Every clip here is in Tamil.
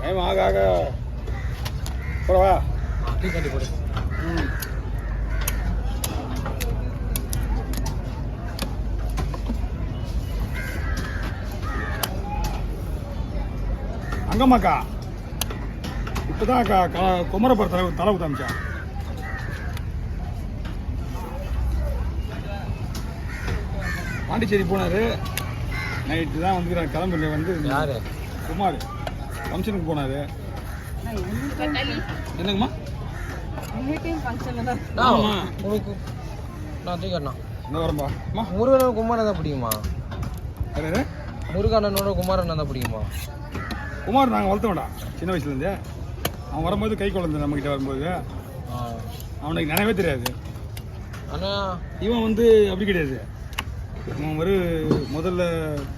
டைம் ஆக ஆக போடவா? டீ கட்டி போடு. அங்கம்மாக்கா இப்போதான் குமரப்புர தலை ஊத்தாமிச்சா. பாண்டிச்சேரி போனார். நைட்டு தான் வந்துக்கிறார். கிளம்புல வந்து யார்? குமார் ஃபங்க்ஷனுக்கு போனார். என்னங்கம்மா? ஆமாம் உனக்கு நான் தூக்கண்ணா இந்த வரம்பா அம்மா. முருகனோட குமாரன் தான் பிடிக்குமா? யாரு? முருகனோட குமாரன் தான் பிடிக்குமா? குமார் நாங்கள் வளர்த்தோம்டா சின்ன வயசுலேருந்தே. அவன் வரும்போது கை குழந்தை நம்மக்கிட்ட வரும்போது அவனுக்கு நினைவே தெரியாது. ஆனால் இவன் வந்து அப்படி கிடையாது. இவன் முதல்ல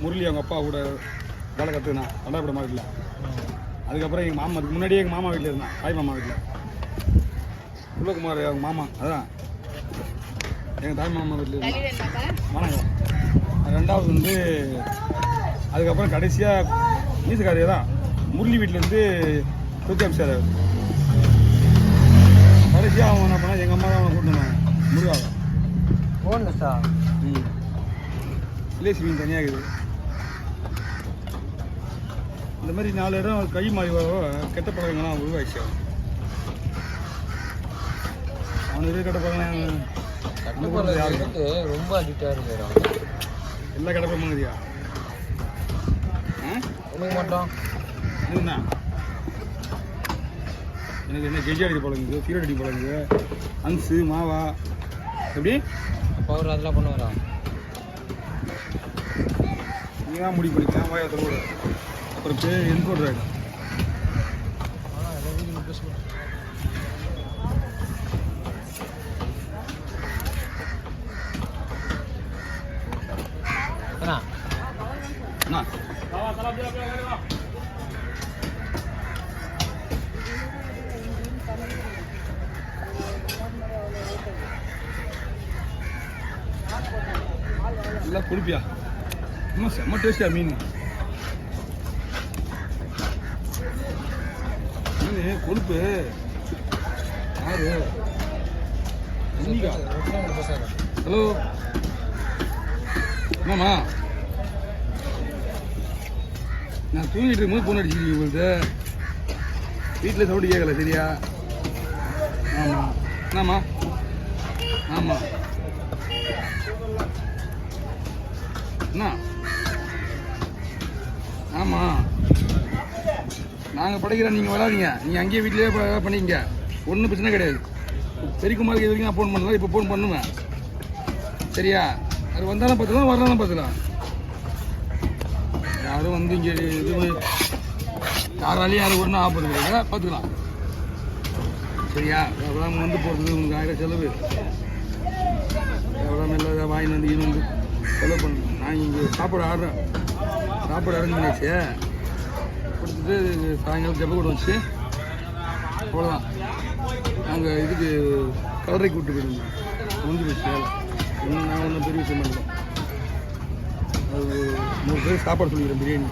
முரளி அவங்க அப்பா கூட வேலை கற்றுக்கினான் கண்டாபுரம் வீட்டில். அதுக்கப்புறம் எங்கள் மாமா, அதுக்கு முன்னாடியே எங்கள் மாமா வீட்டில் இருந்தான், தாய் மாமா வீட்டில். குலகுமார் அவங்க மாமா, அதான் எங்கள் தாய் மாமா வீட்டில் இருந்தான். வணக்கம். ரெண்டாவது வந்து அதுக்கப்புறம் கடைசியாக மீசக்காரியா தான் முரளி வீட்டிலேருந்து தூக்கி அமிச்சார். கடைசியாக அவன் என்ன பண்ணால் எங்கள் அம்மா தான் அவனை கூட்டினாங்க முருகாவை. போன சார் வில்லேஜ் மீன் தனியாக இருக்குது. இந்த மாதிரி 4 இடம் கை மாறி கெட்ட பழக்கங்கள்லாம் உருவாயிடுச்சு. அவனுக்கு கெட்ட பழக்கம் ரொம்ப அடிக்டாக இருக்கு. எல்லா கெட்ட பழக்கமும் இருக்குதியா? உனக்கு மட்டும் என்ன எனக்கு என்ன கெஜி அடிக்க பழங்குது, சீரட் அடிக்க பழங்குது, அன்சு மாவா எப்படி அப்போ அவர் அதெல்லாம் பண்ணுவாரா? நீ தான் முடிவு பண்ணிக்கலாம். வாயத்தில் கூட அப்புறம் என்கோட்ரு ஆகிடும். அண்ணா எல்லாம் கொடுப்பியா? இன்னும் செம்ம டேஸ்டியா மீன். மீன் கொழுப்பு யாரு? ஹலோ ஆமாம்மா, நான் தூங்கிட்டு இருக்கும்போது ஃபோன் அடிச்சிருக்கீங்க உங்களுக்கு. வீட்டில் சவுண்டு கேட்கல சரியா? ஆமாம் என்னம்மா? ஆமாம் என்ன? ஆமாம் நாங்கள் படைக்கிறோம், நீங்கள் வராதிங்க. நீங்கள் அங்கேயே வீட்டிலேயே பண்ணிக்கங்க, ஒன்றும் பிரச்சனை கிடையாது. பெரியக்குமாருக்கு இது வரைக்கும் நான் ஃபோன் பண்ணல, இப்போ ஃபோன் பண்ணுவேன் சரியா? அது வந்தாலும் பார்த்துக்கலாம், வரலாம் பார்த்துக்கலாம். யாரும் வந்து இங்கே இது யாராலையும் யாரும் ஒன்றும் ஆபத்து கிடையாது, பார்த்துக்கலாம் சரியா? எவ்வளோ வந்து போகிறது உங்களுக்கு 1000 செலவு. எவ்வளோ நல்லதாக வாங்கி வந்து இது வந்து செலவு பண்ணணும். நான் இங்கே சாப்பாடு ஆடுறேன், சாப்பாடு அரேஞ்ச் பண்ணியாச்சு. கொடுத்துட்டு சாயங்காலம் ஜப்ப கூட வச்சு அவ்வளோதான். நாங்கள் இதுக்கு கலரைக்கு விட்டு போயிருந்தோம். முடிஞ்சு போச்சு வேலை. இன்னும் நான் ஒன்றும் பெரிய விஷயம் பண்ணல. அது 3 பேர் சாப்பாடு சொல்லிக்கிறேன், பிரியாணி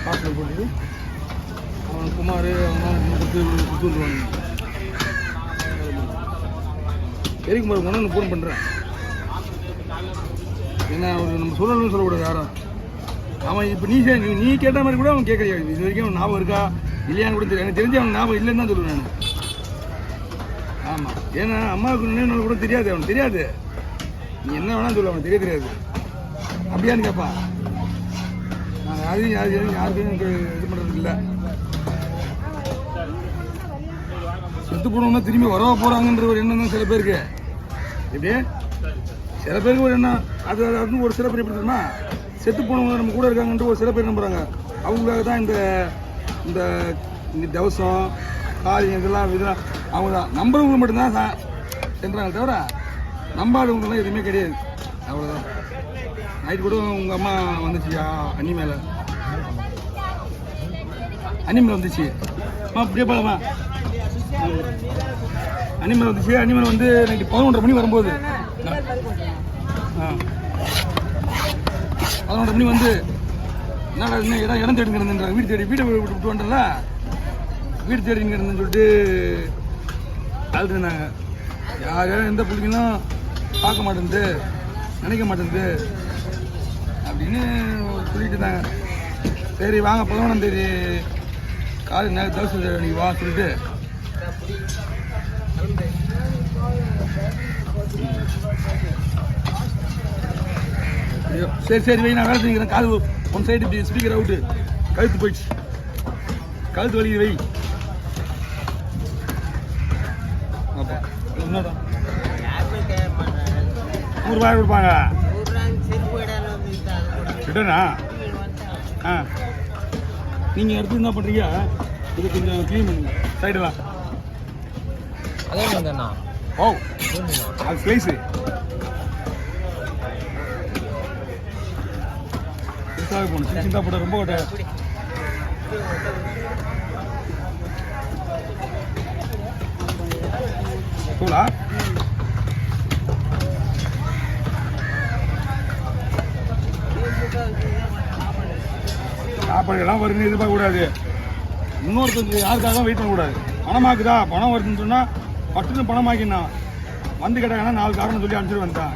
சாப்பாடு போட்டுட்டு அவன் குமார் அவங்க கொடுத்து விடுவாங்க. பெரியக்குமார் ஒன்று ஃபோன் பண்ணுறேன். ஏன்னா அவர் நம்ம சொல்லணும்னு சொல்லக்கூடாது யாரும். அவன் இப்போ நீ கேட்ட மாதிரி கூட அவன் கேட்குறியா? இது வரைக்கும் அவன் ஞாபகம் இருக்கா இல்லையான்னு கூட தெரியும். எனக்கு தெரிஞ்சு அவன் ஞாபகம் இல்லைன்னு தான் சொல்லுவேன் நான். ஆமாம், ஏன்னா அம்மாவுக்கு நினைவு கூட தெரியாது, அவனுக்கு தெரியாது. நீ என்ன வேணாலும் சொல்லு, அவனுக்கு தெரியாது. அப்படியான்னு கேட்பான். நான் யாருக்கும் இது பண்ணுறது இல்லை. செத்து போனோம்னா திரும்பி வரவா போகிறாங்கன்ற ஒரு எண்ணம் தான் சில பேருக்கு. இப்படியே சில பேருக்கு ஒரு எண்ணம். அது வந்து ஒரு சில பேர் எப்படி தெரியுமா, செத்து போனவங்க நம்ம கூட இருக்காங்கன்ட்டு ஒரு சில பேர் நம்புகிறாங்க. அவங்களுக்காக தான் இந்த தவசம் காரியம் இதெல்லாம் அவங்க தான் நம்புறவங்க மட்டும்தான் சென்றாங்க, தவிர நம்பாதவங்கலாம் எதுவுமே கிடையாது. அவ்வளோதான். நைட்டு கூட உங்கள் அம்மா வந்துச்சுயா அண்ணி மேலே வந்துச்சு. அம்மா அப்படியே பாருமா, அண்ணி மேலே வந்துச்சு. அண்ணி மேலே வந்து நைட்டு 11:30 மணி வரும்போது 11:30 மணி வந்து என்னடா என்ன இடம் தேடி கிடந்துன்றாங்க. வீட்டை விட்டு வந்துடல, வீடு தேடி கிடந்துன்னு சொல்லிட்டு ஆள்ட்டு இருந்தாங்க. யாரும் எந்த பிள்ளைங்களும் பார்க்க மாட்டேங்குது, நினைக்க மாட்டேங்குது அப்படின்னு சொல்லிட்டு இருந்தாங்க. சரி வாங்க 11ஆம் தேதி காலை நேரம் தரிசனம் நீ வா சொல்லிட்டு சரி வை, நான் வேலை செஞ்சுக்கிறேன். காது ஒன் சைடு இப்படி ஸ்பீக்கர் அவுட்டு, கழுத்து போயிடுச்சு, கழுத்து வலிக்கு வை. அப்பா என்னடா 100 ரூபாய் கொடுப்பாங்க ரிட்டனா? நீங்கள் எடுத்து என்ன பண்ணுறீங்க, இது கொஞ்சம் க்ளீன் பண்ணுங்க சைடெல்லாம். அதே மீன் தானா? ஓ அது ஸ்லைஸு பெருசாக போகணும், சின்ன போட ரொம்ப கொட்ட. தூளா சாப்பாடுலாம் வருதுன்னு எதிர்பார்க்கக்கூடாது. இன்னொருத்தருக்கு யாருக்காக வெயிட் பண்ணக்கூடாது. பணமாக்குதா, பணம் வருதுன்னு சொன்னால் பட்டுன்னு பணமாக்கினா வந்து கேட்டாங்கன்னா 4 காரணம் சொல்லி அனுப்பிச்சிட்டு வந்துட்டான்.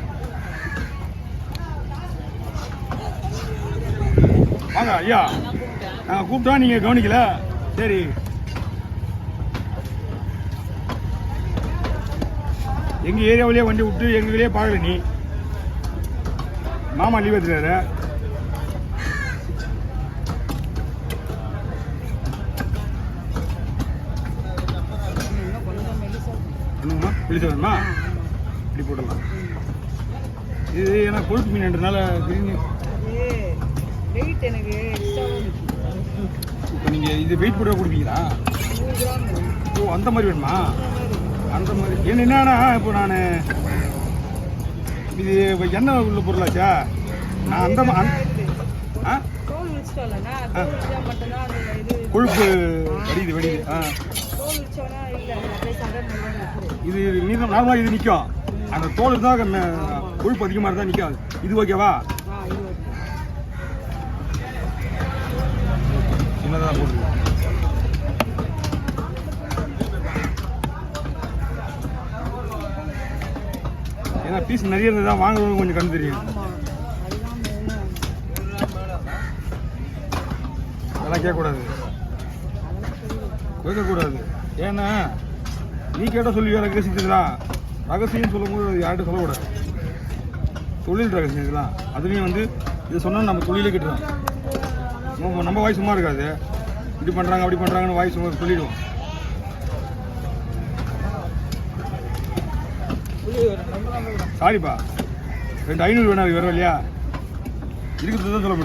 வாங்க ஐயா, நாங்கள் கூப்பிட்டா நீங்கள் கவனிக்கல. சரி எங்கள் ஏரியாவிலேயே வண்டி விட்டு எங்களையே பார்க்கல. நீ மாமா லீவ் எடுத்துறாரு. என்னங்கம்மா பிடிச்ச வேணுமா? இப்படி போடலாம். இது ஏன்னா கொழுப்பு மீன்ன்றதுனால இப்போ நீங்கள் இது வெயிட் போட கொடுப்பீங்களா? ஓ அந்த மாதிரி வேணுமா? அந்த மாதிரி என்னன்னா இப்போ நான் இது எண்ணெய் உள்ள பொருளாச்சா? நான் அந்த கொழுப்பு வடியுது. இது நீளம் நார்மலாக இது நிற்கும். அந்த தோல் தான் கொழுப்பு அதிகமாக இருந்தால் நிற்காது. இது ஓகேவா? சின்னதாக போடுது. ஏன்னா பீஸ் நிறைய இருந்தது தான் வாங்குறது கொஞ்சம் கண் தெரியும். அதெல்லாம் கேட்கக்கூடாது, கேட்கக்கூடாது. ஏன்னா நீ கேட்டால் சொல்லி ரகசியத்துலாம் ரகசியம் சொல்லும்போது யார்கிட்ட சொல்லக்கூடாது. தொழில் ரகசியம் இதெல்லாம். அதுலேயும் வந்து இது சொன்னால் நம்ம தொழிலே கிட்டுறோம். நம்ம வாய் சும்மா இருக்காது. இப்படி பண்ணுறாங்க அப்படி பண்ணுறாங்கன்னு வாய் சும்மா சொல்லிடுவோம். சாரிப்பா 2 500 வேணா, அது வரும் இல்லையா? இருக்கிறது தான் சொல்ல முடியும்.